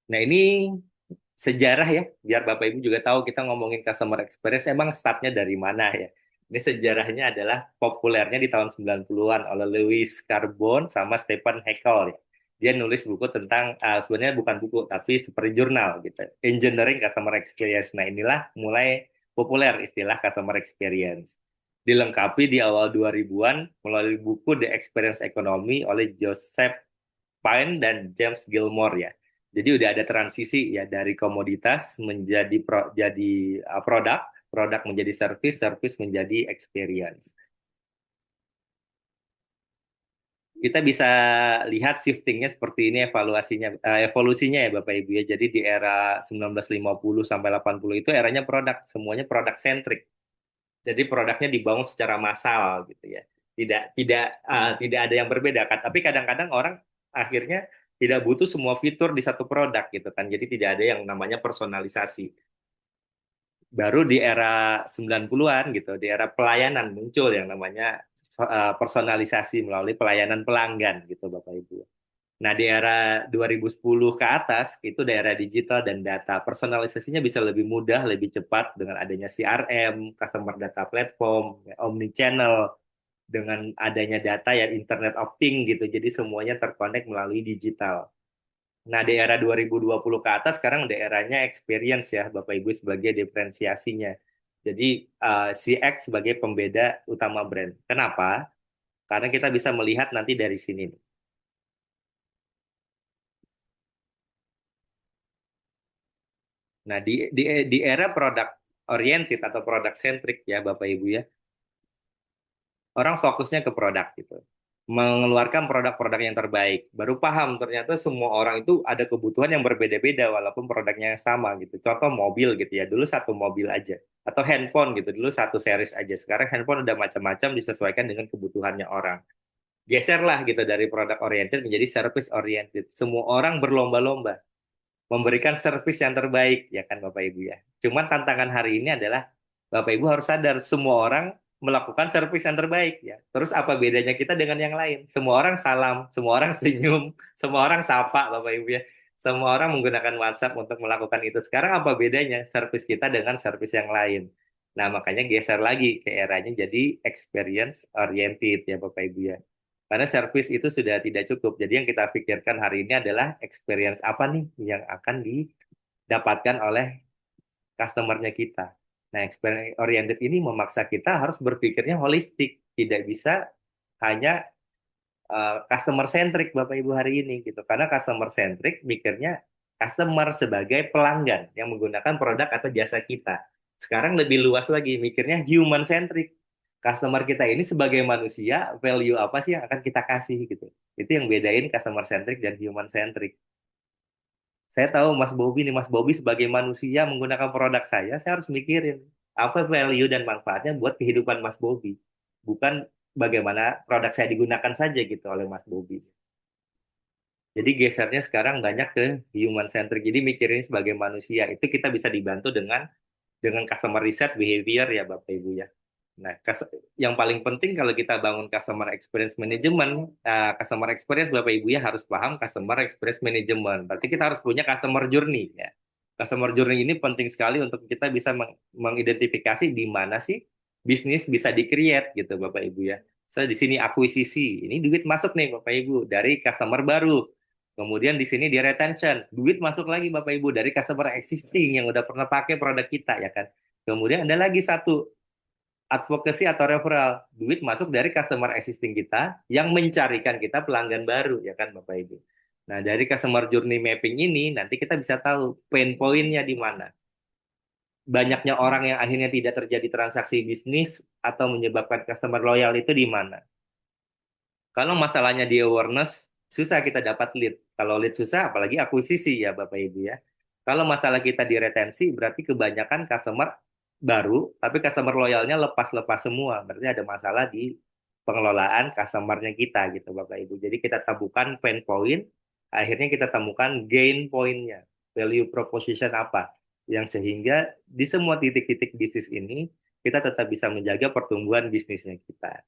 Nah, ini sejarah ya, biar Bapak Ibu juga tahu kita ngomongin customer experience emang startnya dari mana ya. Ini sejarahnya adalah populernya di tahun 90-an oleh Lewis Carbon sama Stephen Hackel ya. Dia nulis buku tentang, sebenarnya bukan buku, tapi seperti jurnal gitu. Engineering Customer Experience. Nah, inilah mulai populer istilah customer experience. Dilengkapi di awal 2000-an melalui buku The Experience Economy oleh Joseph Pine dan James Gilmore ya. Jadi udah ada transisi ya dari komoditas menjadi produk, produk menjadi service, service menjadi experience. Kita bisa lihat shiftingnya seperti ini evolusinya ya Bapak Ibu ya. Jadi di era 1950 sampai 80 itu eranya produk, semuanya produk centric. Jadi produknya dibangun secara massal gitu ya. Tidak ada yang berbeda kan. Tapi kadang-kadang orang akhirnya tidak butuh semua fitur di satu produk gitu kan. Jadi tidak ada yang namanya personalisasi. Baru di era 90-an gitu, di era pelayanan muncul yang namanya personalisasi melalui pelayanan pelanggan gitu Bapak Ibu. Nah, di era 2010 ke atas, itu daerah digital dan data. Personalisasinya bisa lebih mudah, lebih cepat dengan adanya CRM, Customer Data Platform, Omnichannel, dengan adanya data ya Internet of Things gitu. Jadi semuanya terkonek melalui digital. Nah, di era 2020 ke atas, sekarang daerahnya experience ya, Bapak Ibu, sebagai diferensiasinya. Jadi, CX sebagai pembeda utama brand. Kenapa? Karena kita bisa melihat nanti dari sini. Nah, di era product oriented atau product centric ya Bapak Ibu ya, orang fokusnya ke produk gitu. Mengeluarkan produk-produk yang terbaik. Baru paham ternyata semua orang itu ada kebutuhan yang berbeda-beda walaupun produknya yang sama gitu. Contoh mobil gitu ya, dulu satu mobil aja. Atau handphone gitu, dulu satu series aja. Sekarang handphone udah macam-macam disesuaikan dengan kebutuhannya orang. Geserlah gitu dari produk oriented menjadi service oriented. Semua orang berlomba-lomba memberikan servis yang terbaik, ya kan Bapak Ibu ya. Cuman tantangan hari ini adalah Bapak Ibu harus sadar semua orang melakukan servis yang terbaik ya. Terus apa bedanya kita dengan yang lain? Semua orang salam, semua orang senyum, semua orang sapa Bapak Ibu ya. Semua orang menggunakan WhatsApp untuk melakukan itu. Sekarang apa bedanya servis kita dengan servis yang lain? Nah, makanya geser lagi ke eranya jadi experience oriented ya Bapak Ibu ya. Karena servis itu sudah tidak cukup. Jadi yang kita pikirkan hari ini adalah experience apa nih yang akan didapatkan oleh customer-nya kita. Nah, experience oriented ini memaksa kita harus berpikirnya holistik, tidak bisa hanya customer centric Bapak Ibu hari ini gitu. Karena customer centric mikirnya customer sebagai pelanggan yang menggunakan produk atau jasa kita. Sekarang lebih luas lagi mikirnya human centric. Customer kita ini sebagai manusia, value apa sih yang akan kita kasih gitu. Itu yang bedain customer centric dan human centric. Saya tahu Mas Bobby nih, Mas Bobby sebagai manusia menggunakan produk saya harus mikirin apa value dan manfaatnya buat kehidupan Mas Bobby. Bukan bagaimana produk saya digunakan saja gitu oleh Mas Bobby. Jadi gesernya sekarang banyak ke human centric. Jadi mikirin sebagai manusia itu kita bisa dibantu dengan customer research behavior ya Bapak Ibu ya. Nah, yang paling penting kalau kita bangun customer experience management, customer experience Bapak Ibu ya harus paham customer experience management. Berarti kita harus punya customer journey ya. Customer journey ini penting sekali untuk kita bisa mengidentifikasi di mana sih bisnis bisa di-create gitu Bapak Ibu ya. So di sini akuisisi, ini duit masuk nih Bapak Ibu dari customer baru. Kemudian di sini di retention, duit masuk lagi Bapak Ibu dari customer existing yang udah pernah pakai produk kita ya kan. Kemudian ada lagi satu advocacy atau referral, duit masuk dari customer existing kita yang mencarikan kita pelanggan baru ya kan Bapak Ibu. Nah, dari customer journey mapping ini nanti kita bisa tahu pain point-nya di mana. Banyaknya orang yang akhirnya tidak terjadi transaksi bisnis atau menyebabkan customer loyal itu di mana. Kalau masalahnya di awareness, susah kita dapat lead. Kalau lead susah, apalagi akuisisi ya Bapak Ibu ya. Kalau masalah kita di retensi, berarti kebanyakan customer baru, tapi customer loyalnya lepas-lepas semua. Berarti ada masalah di pengelolaan customernya kita gitu Bapak Ibu. Jadi kita temukan pain point, akhirnya kita temukan gain point-nya. Value proposition apa. Yang sehingga di semua titik-titik bisnis ini, kita tetap bisa menjaga pertumbuhan bisnisnya kita.